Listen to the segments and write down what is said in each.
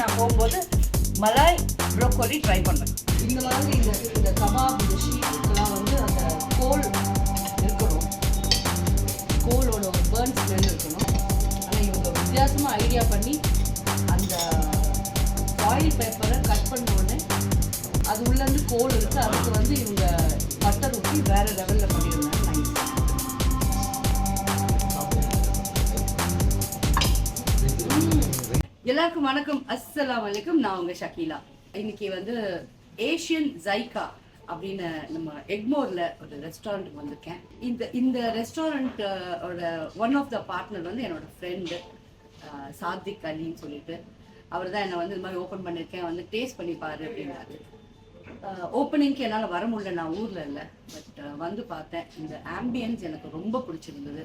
நான் போகும்போது Malay broccoli try பண்ணுவேன். இந்த மாதிரி இந்த கபாப் இந்த ஷீட்டுக்கெல்லாம் வந்து அந்த கோல் இருக்கணும், கோலோட ஒரு பேர்ன் ஸ்மெல் இருக்கணும். ஆனால் இவங்க வித்தியாசமாக ஐடியா பண்ணி அந்த ஆயில் பேப்பரை கட் பண்ண உடனே அது உள்ளேருந்து கோல் இருக்குது, அதுக்கு வந்து இவங்க பட்டர் ஊற்றி வேறு லெவலில் பண்ணியிருந்தாங்க. நைஸ். எல்லாருக்கும் வணக்கம், அஸ்ஸலாமு அலைக்கும். நான் உங்க ஷக்கீலா. இன்னைக்கு வந்து ஏஷியன் ஜைகா அப்படின்னு நம்ம எக்மோர்ல ஒரு ரெஸ்டாரண்ட்டுக்கு வந்திருக்கேன். இந்த ரெஸ்டாரண்ட்டோட ஒன் ஆஃப் த பார்ட்னர் வந்து என்னோட ஃப்ரெண்டு சாதிக் அலின்னு சொல்லிட்டு அவர் தான் என்னை வந்து இது மாதிரி ஓப்பன் பண்ணியிருக்கேன், வந்து டேஸ்ட் பண்ணி பாரு அப்படின்னாரு. ஓப்பனிங்க்கு என்னால் வர முடியல, நான் ஊரில் இல்லை. பட் வந்து பார்த்தேன். இந்த ஆம்பியன்ஸ் எனக்கு ரொம்ப பிடிச்சிருந்தது.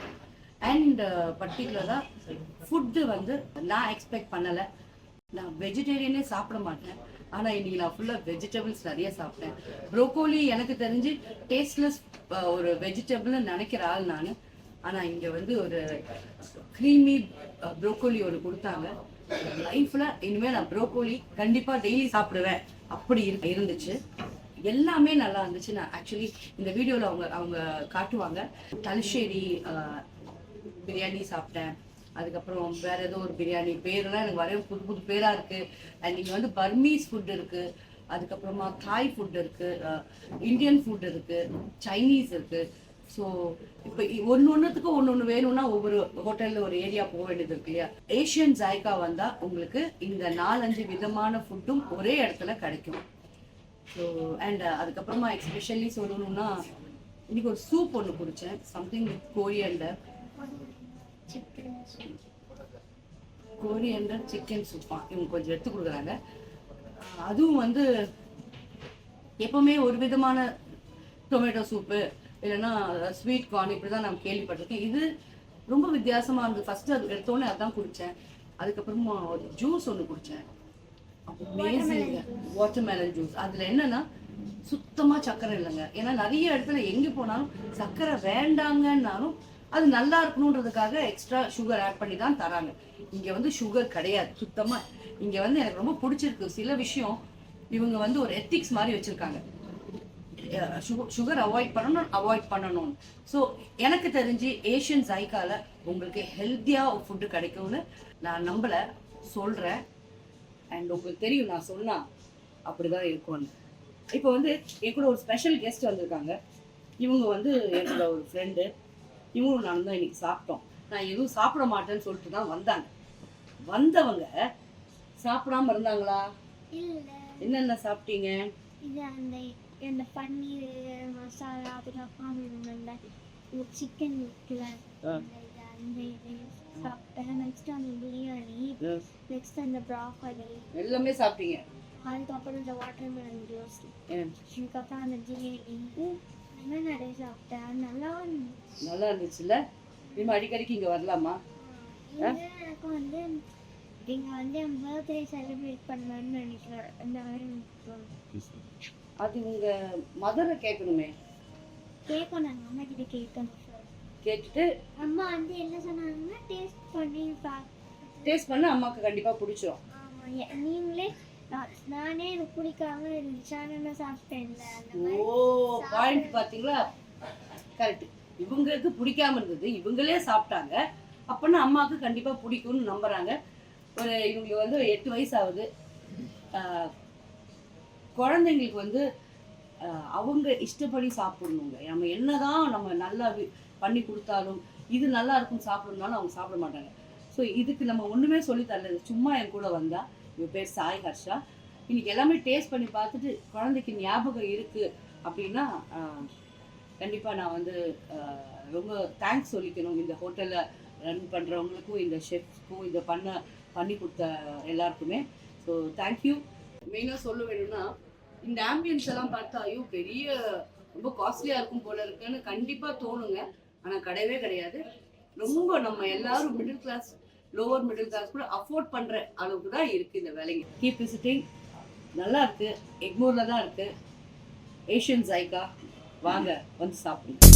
அண்ட் பர்டிகுலராக ஃபுட்டு வந்து நான் எக்ஸ்பெக்ட் பண்ணலை. நான் வெஜிடேரியனே சாப்பிட மாட்டேன், ஆனால் இன்றைக்கி நான் ஃபுல்லாக வெஜிடபிள்ஸ் நிறைய சாப்பிட்டேன். ப்ரோக்கோலி எனக்கு தெரிஞ்சு டேஸ்ட்லெஸ் ஒரு வெஜிடபிள்னு நினைக்கிற ஆள் நான். ஆனால் இங்கே வந்து ஒரு க்ரீமி ப்ரோக்கோலி ஒரு கொடுத்தாங்க. லைஃப்பில் இனிமேல் நான் ப்ரோக்கோலி கண்டிப்பாக டெய்லி சாப்பிடுவேன் அப்படி இருந்துச்சு. எல்லாமே நல்லா இருந்துச்சு. நான் ஆக்சுவலி இந்த வீடியோவில் அவங்க காட்டுவாங்க. தலசேரி பிரியாணி சாப்பிட்டேன். அதுக்கப்புறம் வேற ஏதோ ஒரு பிரியாணி பேரெல்லாம் எனக்கு வரைய புது புது பேராக இருக்குது. அண்ட் இங்கே வந்து பர்மீஸ் ஃபுட் இருக்குது, அதுக்கப்புறமா தாய் ஃபுட் இருக்குது, இந்தியன் ஃபுட் இருக்குது, சைனீஸ் இருக்குது. ஸோ இப்போ ஒன்றுத்துக்கும் ஒன்று வேணும்னா ஒவ்வொரு ஹோட்டலில் ஒரு ஏரியா போக வேண்டியது இருக்கு இல்லையா. ஏஷியன் ஜாய்கா வந்தால் உங்களுக்கு இந்த 4-5 விதமான ஃபுட்டும் ஒரே இடத்துல கிடைக்கும். ஸோ அண்ட் அதுக்கப்புறமா எஸ்பெஷலி சொல்லணும்னா இன்னைக்கு ஒரு சூப் ஒன்று குடித்தேன், சம்திங் வித் கோரியண்டர் சிக்கன் சூப்பா இவங்க கொஞ்சம் எடுத்து கொடுக்குறாங்க. அதுவும் வந்து எப்பவுமே ஒரு விதமான டொமேட்டோ சூப்பு இல்லைன்னா ஸ்வீட் கார்ன் இப்படி தான் நான் கேள்விப்பட்டிருக்கேன். இது ரொம்ப வித்தியாசமாக இருந்தது. ஃபஸ்ட்டு அது எடுத்தோடனே அதான் குடித்தேன். அதுக்கப்புறமா ஒரு ஜூஸ் ஒன்று குடித்தேன், அமேசிங்க, வாட்டர்மெலன் ஜூஸ். அதில் என்னன்னா சுத்தமாக சர்க்கரை இல்லைங்க. ஏன்னா நிறைய இடத்துல எங்கே போனாலும் சர்க்கரை வேண்டாங்கன்னாலும் அது நல்லா இருக்கணுன்றதுக்காக எக்ஸ்ட்ரா சுகர் ஆட் பண்ணி தான் தராங்க. இங்கே வந்து சுகர் கிடையாது சுத்தமாக. இங்கே வந்து எனக்கு ரொம்ப பிடிச்சிருக்கு சில விஷயம். இவங்க வந்து ஒரு எத்திக்ஸ் மாதிரி வச்சுருக்காங்க, சுகர் அவாய்ட் பண்ணணும். ஸோ எனக்கு தெரிஞ்சு ஏஷியன் ஜைக்காவில் உங்களுக்கு ஹெல்த்தியாக ஃபுட்டு கிடைக்கும்னு நான் நம்பலை, சொல்கிறேன். அண்ட் உங்களுக்கு தெரியும் நான் சொன்னால் அப்படி தான் இருக்கும்னு. இப்போ வந்து என் கூட ஒரு ஸ்பெஷல் கெஸ்ட் வந்திருக்காங்க. இவங்க வந்து என்னோட ஒரு ஃப்ரெண்டு. இவங்களும் நான் தான் இன்னைக்கு சாப்பிட்டோம். நான் எதுவும் சாப்பிட மாட்டேன்னு சொல்லிட்டு தான் வந்தாங்க. வந்தவங்க சாப்பிடாம இருந்தாங்களா? என்னென்ன சாப்பிட்டீங்க? இது அந்த பன்னீர் மசாலா, அதுக்கப்புறம் இந்த சிக்கன் இருக்குல்ல, அந்த இது சாப்பிட்டேன். நெக்ஸ்ட் அந்த பிரியாணி, நெக்ஸ்ட் அந்த ப்ராக்கோலி எல்லாமே சாப்பிட்டீங்க. அதுக்கப்புறம் இந்த வாட்டர்மெலன் ஜூஸ், அதுக்கப்புறம் அந்த ஜிலேபி, அதெல்லாம் நிறைய சாப்பிட்டேன். நல்லா இருந்துச்சுல்ல? இனிமே அடிக்கடிக்கு இங்கே வரலாமா? எனக்கு வந்து இங்கே வந்து என் பர்த்டே செலிப்ரேட் பண்ணலான்னு நினைக்கிறேன். இந்த மாதிரி அது உங்கள் மதரை கேட்கணுமே. கேட்கணும், எங்கள் அம்மா கிட்ட கேட்கணும். கேட்டுட்டு அம்மா வந்து என்ன சொன்னாங்கன்னா டேஸ்ட் பண்ண அம்மாவுக்கு கண்டிப்பாக பிடிச்சிரும். ஆமாம், நீங்களே நானே எனக்கு பிடிக்காம இருந்துச்சான்னு சாப்பிட்டேன்ல. ஓ, பாயிண்ட் பார்த்தீங்களா? கரெக்ட். இவங்களுக்கு பிடிக்காம இருந்தது, இவங்களே சாப்பிட்டாங்க. அப்போனா அம்மாவுக்கு கண்டிப்பாக பிடிக்கும்னு நம்புறாங்க. இவங்களுக்கு வந்து 8 வயசு ஆகுது. குழந்தைங்களுக்கு வந்து அவங்க இஷ்டப்படி சாப்பிடணுங்க. நம்ம என்னதான் நம்ம நல்லா பண்ணி கொடுத்தாலும் இது நல்லா இருக்குன்னு சாப்பிடணும்னாலும் அவங்க சாப்பிட மாட்டாங்க. ஸோ இதுக்கு நம்ம ஒன்றுமே சொல்லித்தரல. சும்மா என் கூட வந்தா. இவ பேர் சாய் ஹர்ஷா. இன்னைக்கு எல்லாமே டேஸ்ட் பண்ணி பார்த்துட்டு குழந்தைக்கு ஞாபகம் இருக்குது அப்படின்னா கண்டிப்பாக நான் வந்து ரொம்ப தேங்க்ஸ் சொல்லிக்கணும் இந்த ஹோட்டலில் ரன் பண்ணுறவங்களுக்கும், இந்த ஷெஃப்ஸ்க்கும், இதை பண்ணி கொடுத்த எல்லாருக்குமே. So thank you. மெயினாக சொல்ல வேணும்னா இந்த ஆம்பியன்ஸ் எல்லாம் பார்த்தா ஐயோ பெரிய ரொம்ப காஸ்ட்லியாக இருக்கும் போல இருக்குன்னு கண்டிப்பாக தோணுங்க. ஆனால் கிடையவே கிடையாது. ரொம்ப நம்ம எல்லாரும் middle class, lower middle class கூட அஃபோர்ட் பண்ணுற அளவுக்கு தான் இருக்குது இந்த வேலைங்க. Keep visiting. நல்லா இருக்குது. எக்மோரில் தான் இருக்குது ஏஷியன் ஜைகா. வாங்க வந்து சாப்பிடுங்க.